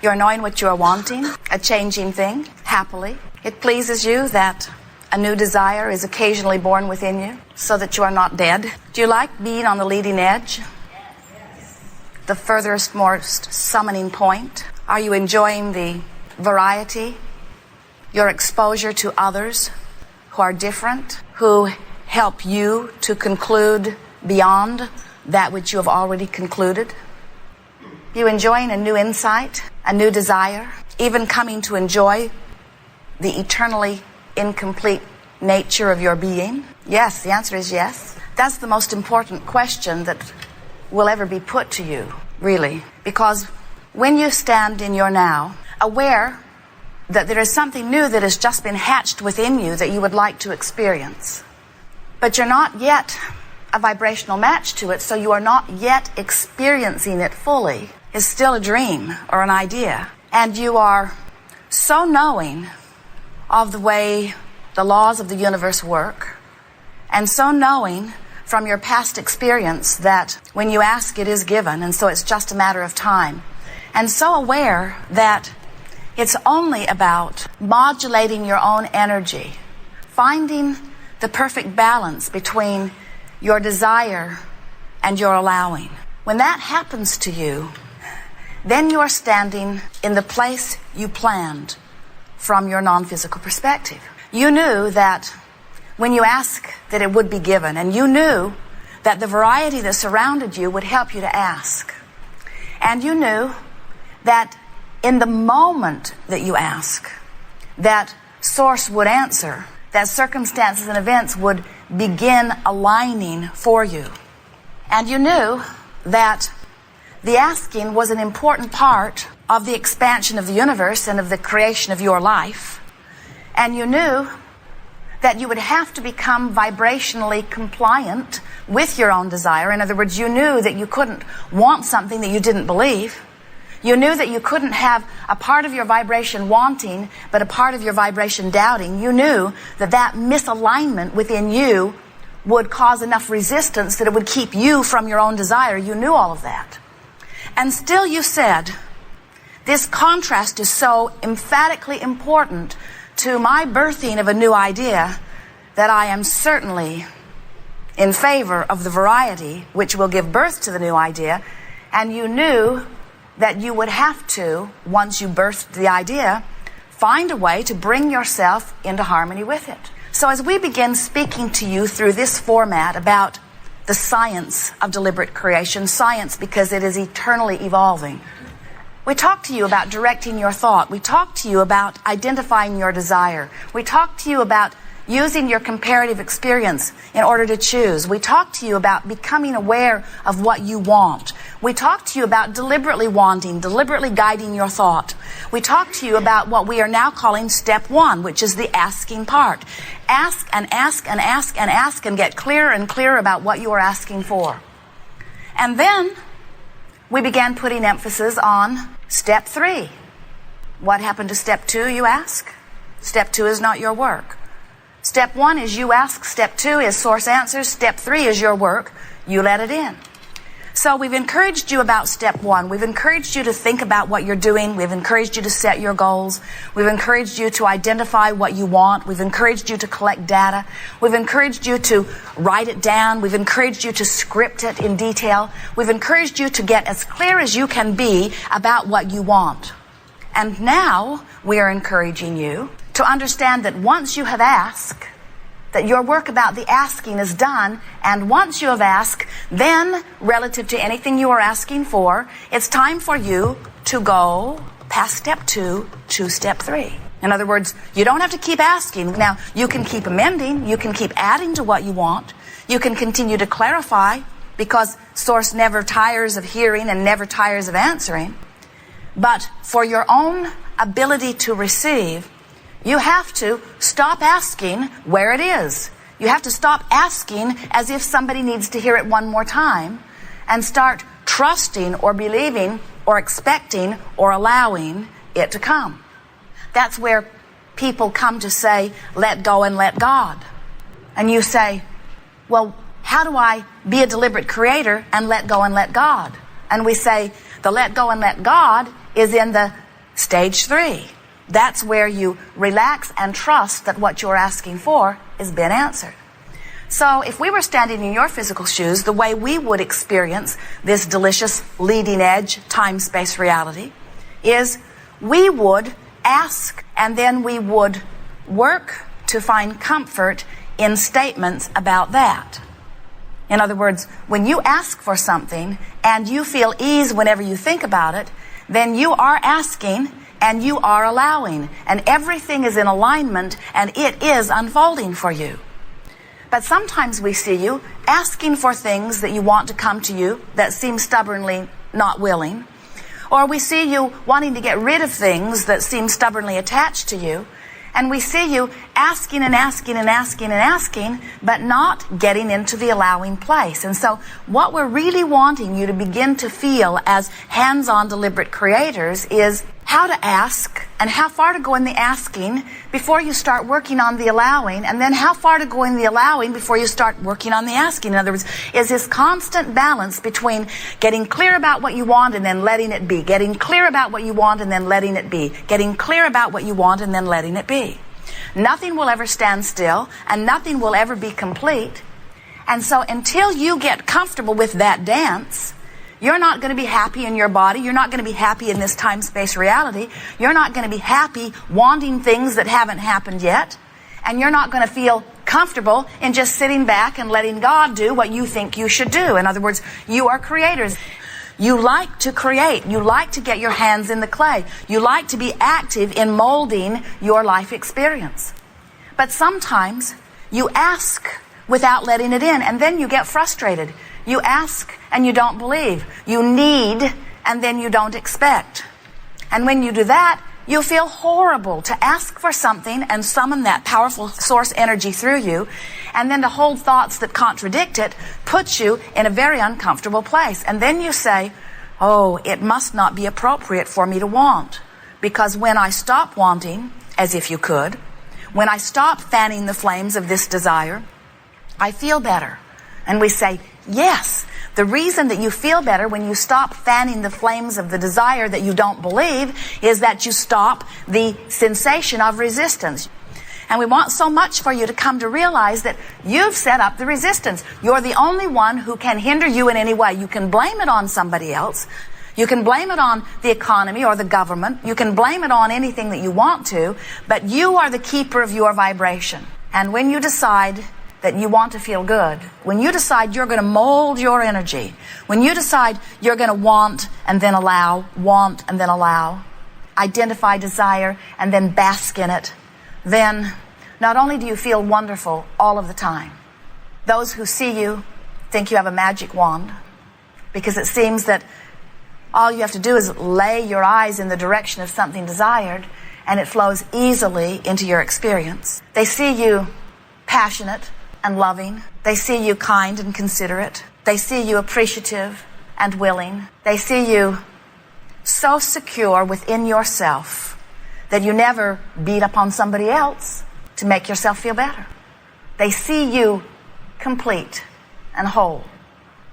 You're knowing what you are wanting, a changing thing, happily. It pleases you that a new desire is occasionally born within you so that you are not dead. Do you like being on the leading edge? The furthest, most summoning point? Are you enjoying the variety, your exposure to others who are different, who help you to conclude beyond that which you have already concluded? You enjoying a new insight, a new desire, even coming to enjoy the eternally incomplete nature of your being? Yes, the answer is yes. That's the most important question that will ever be put to you, really. Because when you stand in your now, aware that there is something new that has just been hatched within you that you would like to experience, but you're not yet a vibrational match to it, so you are not yet experiencing it fully. It's still a dream or an idea. And you are so knowing of the way the laws of the universe work, and so knowing from your past experience that when you ask, it is given, and so it's just a matter of time. And so aware that it's only about modulating your own energy, finding the perfect balance between your desire and your allowing. When that happens to you, then you are standing in the place you planned from your non-physical perspective. You knew that when you ask that it would be given, and you knew that the variety that surrounded you would help you to ask. And you knew that in the moment that you ask, that source would answer, that circumstances and events would begin aligning for you. And you knew that the asking was an important part of the expansion of the universe and of the creation of your life. And you knew that you would have to become vibrationally compliant with your own desire. In other words, you knew that you couldn't want something that you didn't believe. You knew that you couldn't have a part of your vibration wanting, but a part of your vibration doubting. You knew that that misalignment within you would cause enough resistance that it would keep you from your own desire. You knew all of that. And still you said, this contrast is so emphatically important to my birthing of a new idea that I am certainly in favor of the variety which will give birth to the new idea. And you knew that you would have to, once you birthed the idea, find a way to bring yourself into harmony with it. So as we begin speaking to you through this format about the science of deliberate creation, science because it is eternally evolving, we talk to you about directing your thought. We talk to you about identifying your desire. We talk to you about using your comparative experience in order to choose. We talk to you about becoming aware of what you want. We talk to you about deliberately wanting, deliberately guiding your thought. We talk to you about what we are now calling step one, which is the asking part. Ask and ask and ask and ask and get clearer and clearer about what you are asking for. And then we began putting emphasis on step three. What happened to step two, you ask? Step two is not your work. Step one is you ask. Step two is source answers. Step three is your work. You let it in. So we've encouraged you about step one. We've encouraged you to think about what you're doing. We've encouraged you to set your goals. We've encouraged you to identify what you want. We've encouraged you to collect data. We've encouraged you to write it down. We've encouraged you to script it in detail. We've encouraged you to get as clear as you can be about what you want. And now we are encouraging you to understand that once you have asked, that your work about the asking is done, and once you have asked, then relative to anything you are asking for, it's time for you to go past step two to step three. In other words, you don't have to keep asking. Now, you can keep amending, you can keep adding to what you want, you can continue to clarify, because Source never tires of hearing and never tires of answering. But for your own ability to receive, you have to stop asking where it is. You have to stop asking as if somebody needs to hear it one more time, and start trusting or believing or expecting or allowing it to come. That's where people come to say, let go and let God. And you say, well, how do I be a deliberate creator and let go and let God? And we say, the let go and let God is in the Stage 3. That's where you relax and trust that what you're asking for has been answered. So if we were standing in your physical shoes, the way we would experience this delicious leading edge time-space reality is we would ask and then we would work to find comfort in statements about that. In other words, when you ask for something and you feel ease whenever you think about it, then you are asking and you are allowing, and everything is in alignment and it is unfolding for you. But sometimes we see you asking for things that you want to come to you that seem stubbornly not willing, or we see you wanting to get rid of things that seem stubbornly attached to you, and we see you asking and asking and asking and asking, but not getting into the allowing place. And so what we're really wanting you to begin to feel as hands-on deliberate creators is how to ask and how far to go in the asking before you start working on the allowing, and then how far to go in the allowing before you start working on the asking. In other words, is this constant balance between getting clear about what you want and then letting it be, getting clear about what you want and then letting it be, getting clear about what you want and then letting it be. Nothing will ever stand still and nothing will ever be complete. And so until you get comfortable with that dance, you're not going to be happy in your body. You're not going to be happy in this time-space reality. You're not going to be happy wanting things that haven't happened yet. And you're not going to feel comfortable in just sitting back and letting God do what you think you should do. In other words, you are creators. You like to create. You like to get your hands in the clay. You like to be active in molding your life experience. But sometimes you ask without letting it in, and then you get frustrated. You ask and you don't believe. You need and then you don't expect. And when you do that, you feel horrible to ask for something and summon that powerful source energy through you, and then to hold thoughts that contradict it puts you in a very uncomfortable place. And then you say, oh, it must not be appropriate for me to want, because when I stop wanting, as if you could, when I stop fanning the flames of this desire, I feel better. And we say, yes, the reason that you feel better when you stop fanning the flames of the desire that you don't believe is that you stop the sensation of resistance. And we want so much for you to come to realize that you've set up the resistance. You're the only one who can hinder you in any way. You can blame it on somebody else. You can blame it on the economy or the government. You can blame it on anything that you want to, but you are the keeper of your vibration. And when you decide that you want to feel good, when you decide you're going to mold your energy, when you decide you're going to want and then allow, want and then allow, identify desire and then bask in it, then not only do you feel wonderful all of the time, those who see you think you have a magic wand, because it seems that all you have to do is lay your eyes in the direction of something desired and it flows easily into your experience. They see you passionate and loving. They see you kind and considerate. They see you appreciative and willing. They see you so secure within yourself that you never beat up on somebody else to make yourself feel better. They see you complete and whole.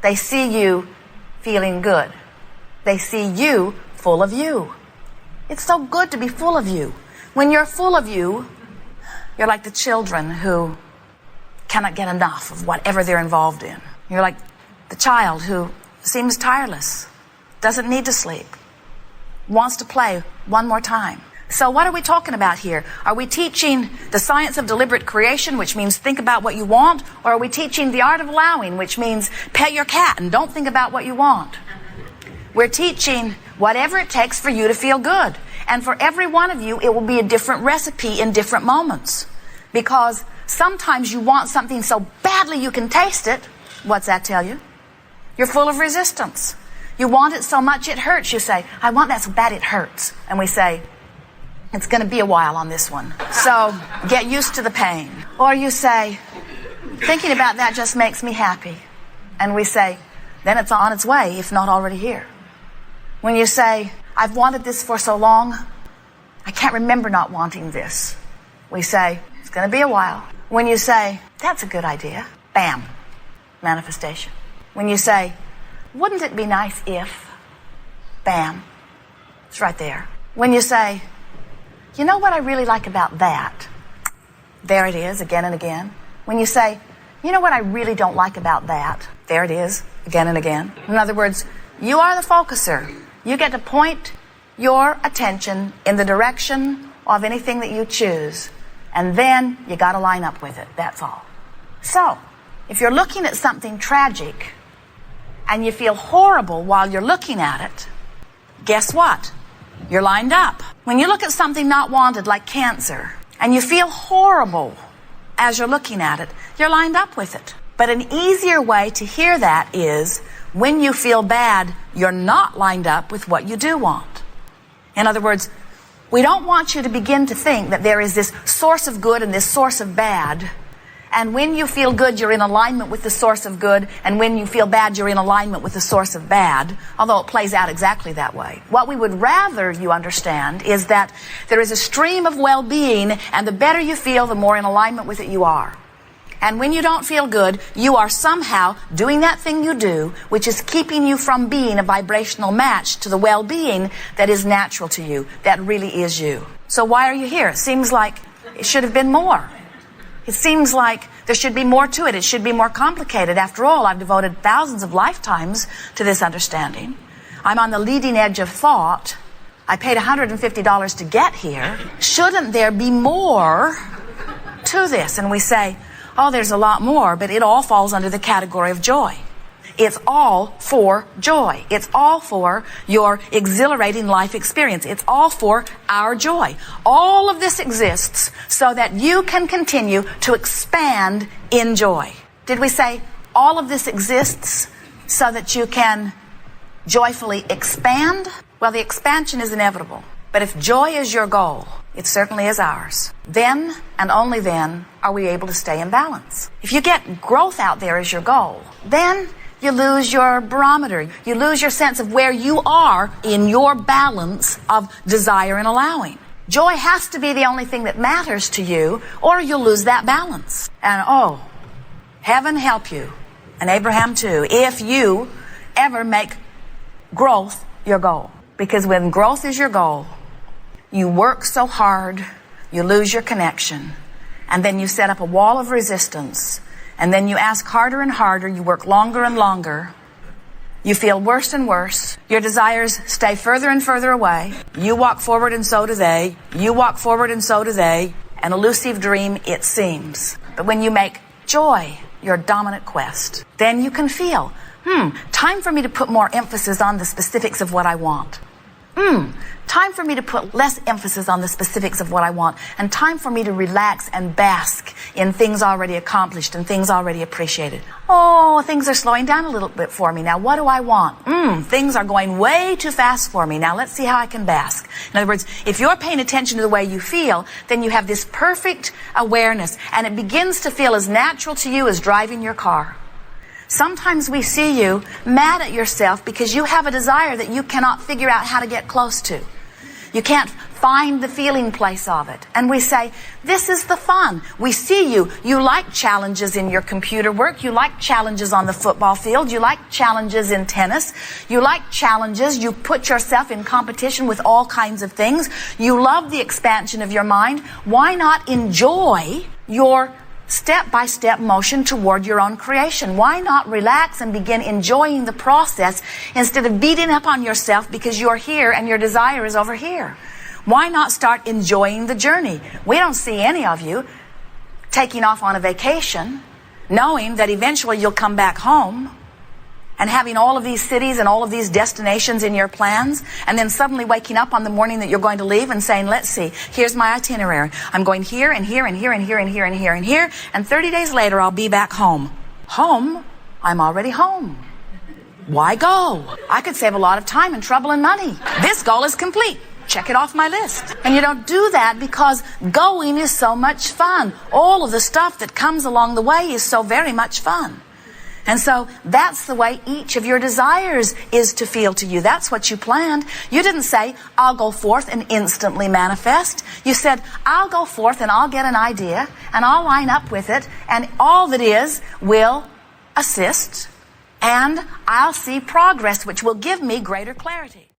They see you feeling good. They see you full of you. It's so good to be full of you. When you're full of you, you're like the children who cannot get enough of whatever they're involved in. You're like the child who seems tireless, doesn't need to sleep, wants to play one more time. So what are we talking about here? Are we teaching the science of deliberate creation, which means think about what you want? Or are we teaching the art of allowing, which means pet your cat and don't think about what you want? We're teaching whatever it takes for you to feel good. And for every one of you, it will be a different recipe in different moments. Because sometimes you want something so badly you can taste it. What's that tell you? You're full of resistance. You want it so much it hurts. You say, I want that so bad it hurts. And we say, it's going to be a while on this one, so get used to the pain. Or you say, thinking about that just makes me happy. And we say, then it's on its way, if not already here. When you say, I've wanted this for so long, I can't remember not wanting this. We say, it's going to be a while. When you say, that's a good idea, bam, manifestation. When you say, wouldn't it be nice if, bam, it's right there. When you say, you know what I really like about that? There it is, again and again. When you say, you know what I really don't like about that? There it is, again and again. In other words, you are the focuser. You get to point your attention in the direction of anything that you choose. And then you got to line up with it. That's all. So, if you're looking at something tragic and you feel horrible while you're looking at it, guess what? You're lined up. When you look at something not wanted like cancer and you feel horrible as you're looking at it, you're lined up with it. But an easier way to hear that is when you feel bad, you're not lined up with what you do want. In other words, we don't want you to begin to think that there is this source of good and this source of bad. And when you feel good, you're in alignment with the source of good. And when you feel bad, you're in alignment with the source of bad. Although it plays out exactly that way. What we would rather you understand is that there is a stream of well-being. And the better you feel, the more in alignment with it you are. And when you don't feel good, you are somehow doing that thing you do, which is keeping you from being a vibrational match to the well-being that is natural to you, that really is you. So why are you here? It seems like it should have been more. It seems like there should be more to it. It should be more complicated. After all, I've devoted thousands of lifetimes to this understanding. I'm on the leading edge of thought. I paid $150 to get here. Shouldn't there be more to this? And we say, oh, there's a lot more, but it all falls under the category of joy. It's all for joy. It's all for your exhilarating life experience. It's all for our joy. All of this exists so that you can continue to expand in joy. Did we say all of this exists so that you can joyfully expand? Well, the expansion is inevitable. But if joy is your goal, it certainly is ours. Then, and only then, are we able to stay in balance. If you get growth out there as your goal, then you lose your barometer. You lose your sense of where you are in your balance of desire and allowing. Joy has to be the only thing that matters to you, or you'll lose that balance. And oh, heaven help you, and Abraham too, if you ever make growth your goal. Because when growth is your goal, you work so hard, you lose your connection, and then you set up a wall of resistance, and then you ask harder and harder, you work longer and longer, you feel worse and worse, your desires stay further and further away, you walk forward and so do they, you walk forward and so do they, an elusive dream it seems. But when you make joy your dominant quest, then you can feel, time for me to put more emphasis on the specifics of what I want. Time for me to put less emphasis on the specifics of what I want, and time for me to relax and bask in things already accomplished and things already appreciated. Oh, things are slowing down a little bit for me. Now, what do I want? Things are going way too fast for me. Now, let's see how I can bask. In other words, if you're paying attention to the way you feel, then you have this perfect awareness, and it begins to feel as natural to you as driving your car. Sometimes we see you mad at yourself because you have a desire that you cannot figure out how to get close to. You can't find the feeling place of it. And we say, this is the fun. We see you. You like challenges in your computer work. You like challenges on the football field. You like challenges in tennis. You like challenges. You put yourself in competition with all kinds of things. You love the expansion of your mind. Why not enjoy your step-by-step motion toward your own creation? Why not relax and begin enjoying the process instead of beating up on yourself because you're here and your desire is over here? Why not start enjoying the journey? We don't see any of you taking off on a vacation knowing that eventually you'll come back home and having all of these cities and all of these destinations in your plans, and then suddenly waking up on the morning that you're going to leave and saying, let's see, here's my itinerary. I'm going here and here and here and here and here and here and here, and 30 days later I'll be back home. Home? I'm already home. Why go? I could save a lot of time and trouble and money. This goal is complete. Check it off my list. And you don't do that because going is so much fun. All of the stuff that comes along the way is so very much fun. And so that's the way each of your desires is to feel to you. That's what you planned. You didn't say, I'll go forth and instantly manifest. You said, I'll go forth and I'll get an idea and I'll line up with it, and all that is will assist, and I'll see progress which will give me greater clarity.